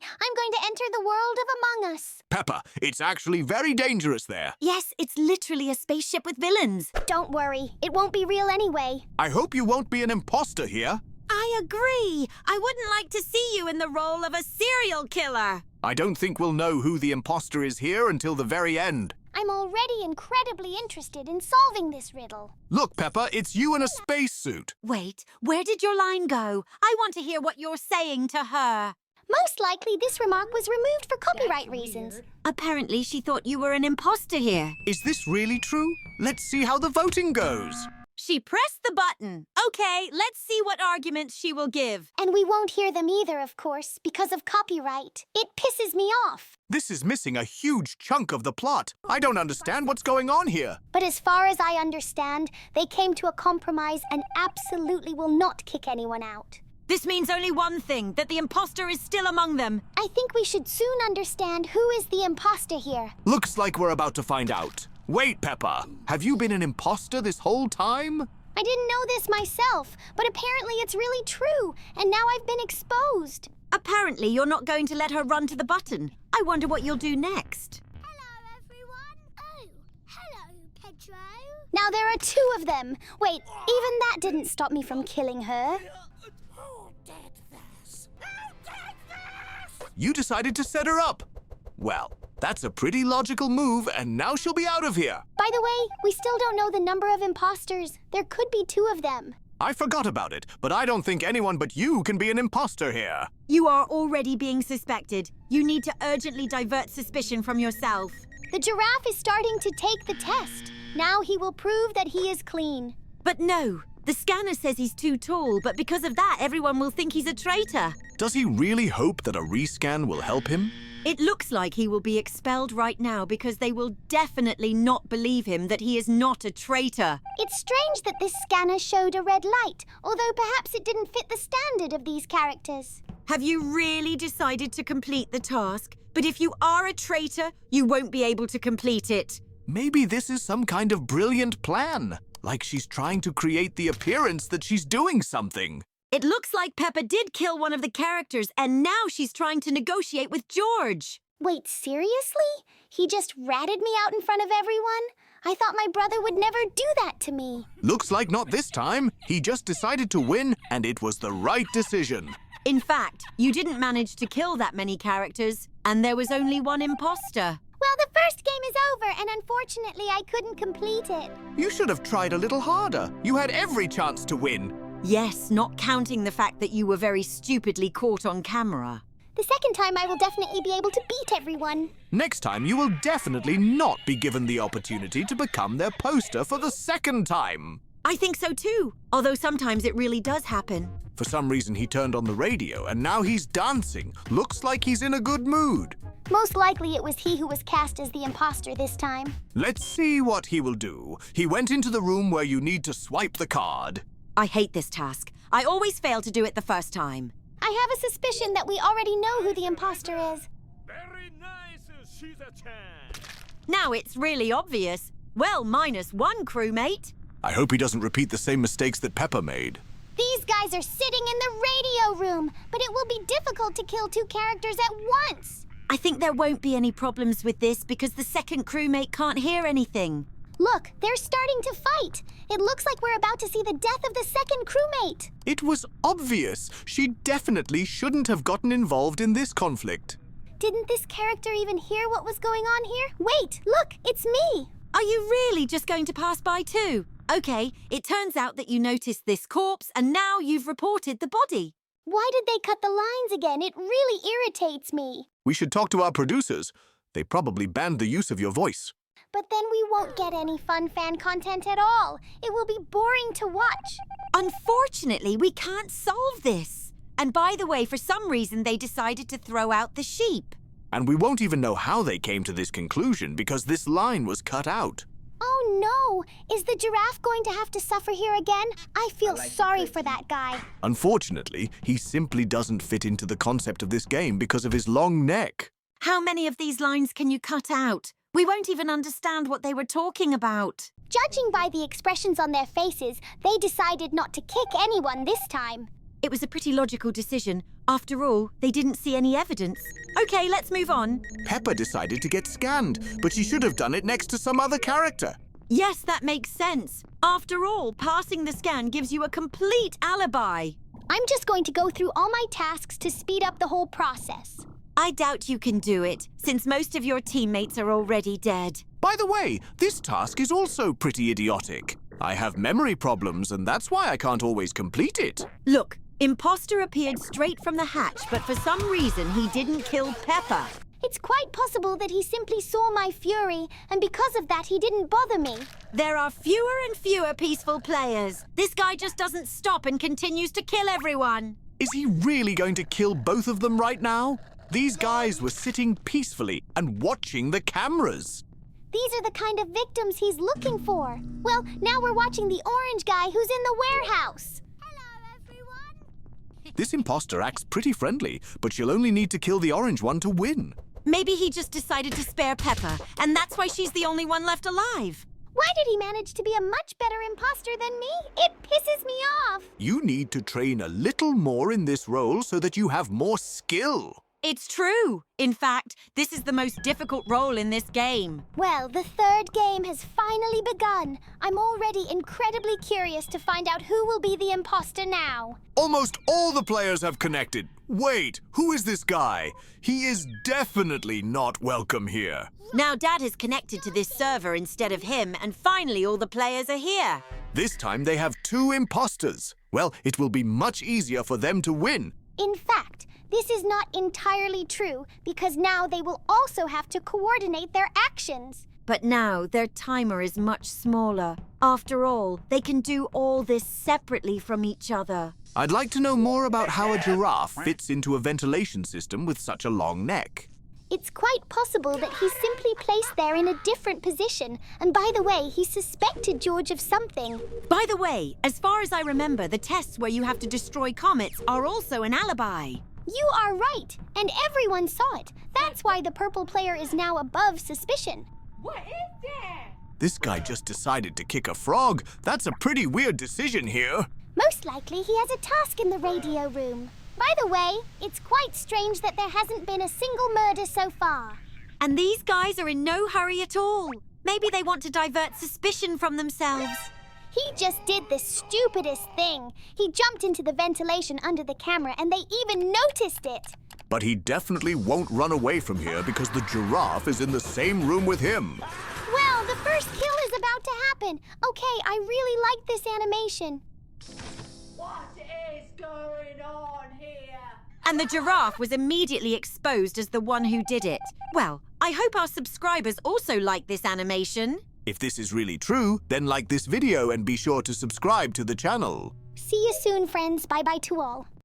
I'm going to enter the world of Among Us. Peppa, it's actually very dangerous there. Yes, it's literally a spaceship with villains. Don't worry, it won't be real anyway. I hope you won't be an imposter here. I agree. I wouldn't like to see you in the role of a serial killer. I don't think we'll know who the imposter is here until the very end. I'm already incredibly interested in solving this riddle. Look, Peppa, it's you in a spacesuit. Wait, where did your line go? I want to hear what you're saying to her. Most likely this remark was removed for copyright reasons. Apparently she thought you were an imposter here. Is this really true? Let's see how the voting goes. She pressed the button. Okay, let's see what arguments she will give. And we won't hear them either, of course, because of copyright. It pisses me off. This is missing a huge chunk of the plot. I don't understand what's going on here. But as far as I understand, they came to a compromise and absolutely will not kick anyone out. This means only one thing, that the imposter is still among them. I think we should soon understand who is the imposter here. Looks like we're about to find out. Wait, Peppa, have you been an imposter this whole time? I didn't know this myself, but apparently it's really true, and now I've been exposed. Apparently you're not going to let her run to the button. I wonder what you'll do next. Hello, everyone. Oh, hello, Pedro. Now there are two of them. Wait, even that didn't stop me from killing her. You decided to set her up. Well, that's a pretty logical move, and now she'll be out of here. By the way, we still don't know the number of imposters. There could be two of them. I forgot about it, but I don't think anyone but you can be an imposter here. You are already being suspected. You need to urgently divert suspicion from yourself. The giraffe is starting to take the test. Now he will prove that he is clean. But no, the scanner says he's too tall, but because of that, everyone will think he's a traitor. Does he really hope that a rescan will help him? It looks like he will be expelled right now because they will definitely not believe him that he is not a traitor. It's strange that this scanner showed a red light, although perhaps it didn't fit the standard of these characters. Have you really decided to complete the task? But if you are a traitor, you won't be able to complete it. Maybe this is some kind of brilliant plan. Like she's trying to create the appearance that she's doing something. It looks like Peppa did kill one of the characters, and now she's trying to negotiate with George. Wait, seriously? He just ratted me out in front of everyone? I thought my brother would never do that to me. Looks like not this time. He just decided to win, and it was the right decision. In fact, you didn't manage to kill that many characters, and there was only one imposter. Well, the first game is over, and unfortunately I couldn't complete it. You should have tried a little harder. You had every chance to win. Yes, not counting the fact that you were very stupidly caught on camera. The second time I will definitely be able to beat everyone. Next time, you will definitely not be given the opportunity to become their poster for the second time. I think so too, although sometimes it really does happen. For some reason, he turned on the radio, and now he's dancing. Looks like he's in a good mood. Most likely it was he who was cast as the imposter this time. Let's see what he will do. He went into the room where you need to swipe the card. I hate this task. I always fail to do it the first time. I have a suspicion that we already know who the imposter is. Very nice, she's a champ. Now it's really obvious. Well, minus one crewmate. I hope he doesn't repeat the same mistakes that Peppa made. These guys are sitting in the radio room, but it will be difficult to kill two characters at once. I think there won't be any problems with this because the second crewmate can't hear anything. Look, they're starting to fight. It looks like we're about to see the death of the second crewmate. It was obvious. She definitely shouldn't have gotten involved in this conflict. Didn't this character even hear what was going on here? Wait, look, it's me. Are you really just going to pass by too? Okay, it turns out that you noticed this corpse and now you've reported the body. Why did they cut the lines again? It really irritates me. We should talk to our producers. They probably banned the use of your voice. But then we won't get any fun fan content at all. It will be boring to watch. Unfortunately, we can't solve this. And by the way, for some reason, they decided to throw out the sheep. And we won't even know how they came to this conclusion because this line was cut out. Oh no! Is the giraffe going to have to suffer here again? I feel sorry for that guy. Unfortunately, he simply doesn't fit into the concept of this game because of his long neck. How many of these lines can you cut out? We won't even understand what they were talking about. Judging by the expressions on their faces, they decided not to kick anyone this time. It was a pretty logical decision. After all, they didn't see any evidence. Okay, let's move on. Peppa decided to get scanned, but she should have done it next to some other character. Yes, that makes sense. After all, passing the scan gives you a complete alibi. I'm just going to go through all my tasks to speed up the whole process. I doubt you can do it, since most of your teammates are already dead. By the way, this task is also pretty idiotic. I have memory problems, and that's why I can't always complete it. Look, Imposter appeared straight from the hatch, but for some reason he didn't kill Peppa. It's quite possible that he simply saw my fury, and because of that he didn't bother me. There are fewer and fewer peaceful players. This guy just doesn't stop and continues to kill everyone. Is he really going to kill both of them right now? These guys were sitting peacefully and watching the cameras. These are the kind of victims he's looking for. Well, now we're watching the orange guy who's in the warehouse. Hello, everyone. This imposter acts pretty friendly, but she'll only need to kill the orange one to win. Maybe he just decided to spare Peppa, and that's why she's the only one left alive. Why did he manage to be a much better imposter than me? It pisses me off. You need to train a little more in this role so that you have more skill. It's true. In fact, this is the most difficult role in this game. Well, the third game has finally begun. I'm already incredibly curious to find out who will be the imposter now. Almost all the players have connected. Wait, who is this guy? He is definitely not welcome here. Now Dad is connected to this server instead of him, and finally all the players are here. This time they have 2 imposters. Well, it will be much easier for them to win. In fact, this is not entirely true because now they will also have to coordinate their actions. But now their timer is much smaller. After all, they can do all this separately from each other. I'd like to know more about how a giraffe fits into a ventilation system with such a long neck. It's quite possible that he's simply placed there in a different position. And by the way, he suspected George of something. By the way, as far as I remember, the tests where you have to destroy comets are also an alibi. You are right, and everyone saw it. That's why the purple player is now above suspicion. What is that? This guy just decided to kick a frog. That's a pretty weird decision here. Most likely he has a task in the radio room. By the way, it's quite strange that there hasn't been a single murder so far. And these guys are in no hurry at all. Maybe they want to divert suspicion from themselves. He just did the stupidest thing. He jumped into the ventilation under the camera and they even noticed it. But he definitely won't run away from here because the giraffe is in the same room with him. Well, the first kill is about to happen. Okay, I really like this animation. What is going on here? And the giraffe was immediately exposed as the one who did it. Well, I hope our subscribers also like this animation. If this is really true, then like this video and be sure to subscribe to the channel. See you soon, friends. Bye-bye to all.